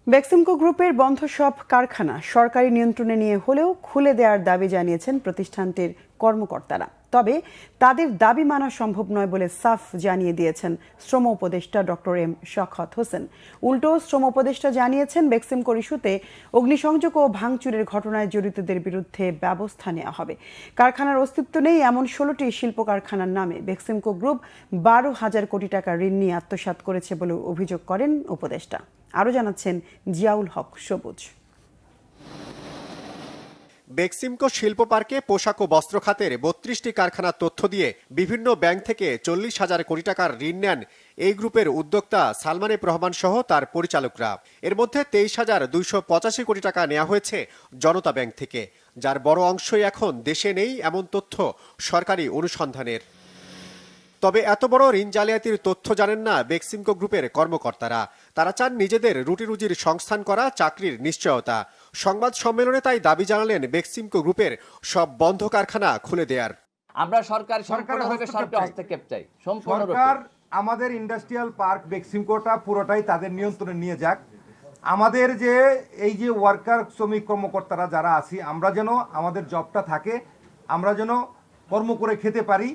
বেক্সিমকো গ্রুপের বন্ধ সব কারখানা সরকারি নিয়ন্ত্রণে নিয়ে হলেও খুলে দেওয়ার দাবি জানিয়েছেন প্রতিষ্ঠানটির কর্মকর্তারা। তবে তাদের দাবি মানা সম্ভব নয় বলে সাফ জানিয়ে দিয়েছেন শ্রম উপদেষ্টা ডক্টর এম শওকত হোসেন। উল্টো শ্রম উপদেষ্টা জানিয়েছেন বেক্সিমকোর ইস্যুতে অগ্নিসংযোগ ও ভাঙচুরের ঘটনায় জড়িতদের বিরুদ্ধে ব্যবস্থা নেওয়া হবে। কারখানার অস্তিত্ব নেই এমন 16টি শিল্প কারখানার নামে বেক্সিমকো গ্রুপ 12,000 কোটি টাকা ঋণ নিয়ে আত্মসাৎ করেছে বলে অভিযোগ করেন উপদেষ্টা। আরও জানাচ্ছেন জিয়াউল হক সবুজ। বেক্সিমকো শিল্প পার্কে পোশাক ও বস্ত্র খাতের 32টি কারখানার তথ্য দিয়ে বিভিন্ন ব্যাংক থেকে 40,000 কোটি টাকার ঋণ নেন এই গ্রুপের উদ্যোক্তা সালমান এফ রহমান সহ তার পরিচালকরা। এর মধ্যে 23,285 কোটি টাকা নেওয়া হয়েছে জনতা ব্যাংক থেকে, যার বড় অংশই এখন দেশে নেই এমন তথ্য সরকারি অনুসন্ধানের। তবে এত বড় ঋণ জালিয়াতির তথ্য জানেন না বেক্সিমকো গ্রুপের কর্মকর্তারা। তারা চান নিজেদের রুটি রুজির সংস্থান করা, চাকরির নিশ্চয়তা। সংবাদ সম্মেলনে তাই দাবি জানালেন বেক্সিমকো গ্রুপের সব বন্ধ কারখানা খুলে দেওয়ার। আমরা সরকারের হস্তক্ষেপ চাই। সরকার আমাদের ইন্ডাস্ট্রিয়াল পার্ক বেক্সিমকোটা পুরোটাই তাদের নিয়ন্ত্রণে নিয়ে যাক। আমাদের যে এই যে ওয়ার্কার শ্রমিক কর্মকর্তারা যারা আছি, আমরা যেন আমাদের জবটা থাকে, আমরা যেন কর্ম করে খেতে পারি,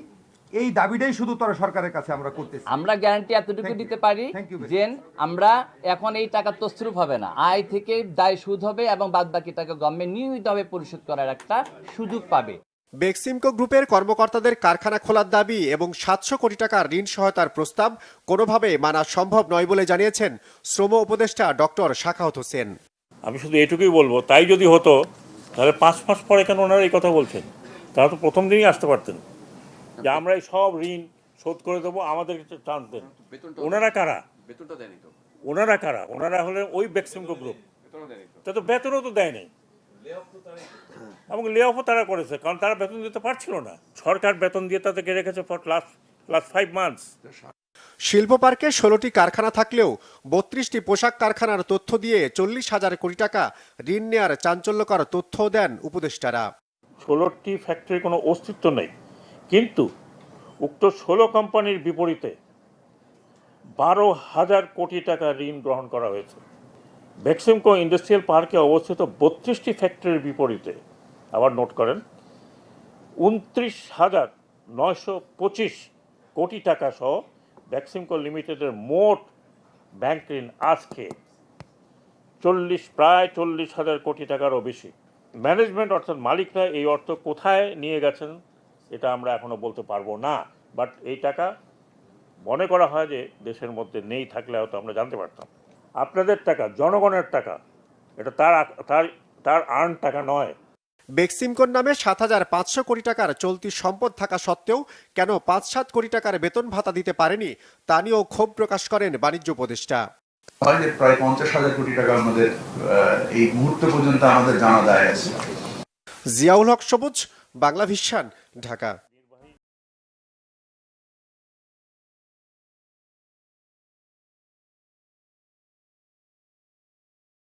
এই দাবিটাই শুধু তারা সরকারের কাছে আমরা করতেছি। আমরা গ্যারান্টি এতটুকু দিতে পারি যে আমরা এখন এই টাকা তছরূপ হবে না, আয় থেকে দায় সুদ হবে এবং বাদ বাকি টাকা গভর্নমেন্ট নিয়মিতভাবে পরিশোধ করার একটা সুযোগ পাবে। বেক্সিমকো গ্রুপের কর্মকর্তাদের কারখানা খোলার দাবি এবং 700 কোটি টাকার ঋণ সহায়তার প্রস্তাব কোনোভাবে মানা সম্ভব নয় বলে জানিয়েছেন শ্রম উপদেষ্টা ডক্টর শাখাওয়াত হোসেন। আমি শুধু এটুকুই বলবো, তাই যদি হতো তাহলে 5 মাস পরে কেন ওনারা এই কথা বলছেন? তারা তো প্রথম দিনই আসতে পারতেন যে আমরা এই সব ঋণ শোধ করে দেবো, আমাদের চান্স দেন। ওনারা কারা? ওনারা হলেন ওই বেক্সিমকো গ্রুপ। তা তো বেতনও তো দেয় নাই এবং লে অফও তারা করেছে, কারণ তারা বেতন দিতে পারছিল না। সরকার বেতন দিয়ে তাদেরকে রেখেছে ফর লাস্ট 5 মান্থস। শিল্প পার্কে 16টি কারখানা থাকলেও 32টি পোশাক কারখানার তথ্য দিয়ে 40,000 কোটি টাকা ঋণ নেওয়ার চাঞ্চল্যকর তথ্য দেন উপদেষ্টারা। 16টি ফ্যাক্টরির কোনো অস্তিত্ব নেই, কিন্তু উক্ত 16 কোম্পানির বিপরীতে 12,000 কোটি টাকা ঋণ গ্রহণ করা হয়েছে। বেক্সিমকো ইন্ডাস্ট্রিয়াল পার্কে অবস্থিত 32টি ফ্যাক্টরির বিপরীতে আবার নোট করেন 29,925 কোটি টাকা সহ বেক্সিমকো লিমিটেডের মোট ব্যাংক ঋণ আজকে প্রায় 40,000 কোটি টাকারও বেশি। ম্যানেজমেন্ট অর্থাৎ মালিকরা এই অর্থ কোথায় নিয়ে গেছেন এটা আমরা এখনো বলতে পারবো না, বাট এই টাকা মনে করা হয় যে দেশের মধ্যে নেই, থাকলে হয়তো আমরা জানতে পারতাম। আপনাদের টাকা, জনগণের টাকা, এটা তার আর্ন টাকা নয়। বেক্সিমকোর নামে 7,500 কোটি টাকার চলতি সম্পদ থাকা সত্ত্বেও কেন 5-7 কোটি টাকার বেতন ভাতা দিতে পারেনি তা নিয়েও ক্ষোভ প্রকাশ করেন বাণিজ্য উপদেষ্টা। প্রায় 50,000 কোটি টাকা আমাদের এই মুহূর্ত পর্যন্ত আমাদের জানা দায় আছে। জিয়াউল হক সবুজ, বাংলা ভিশন, ঢাকা।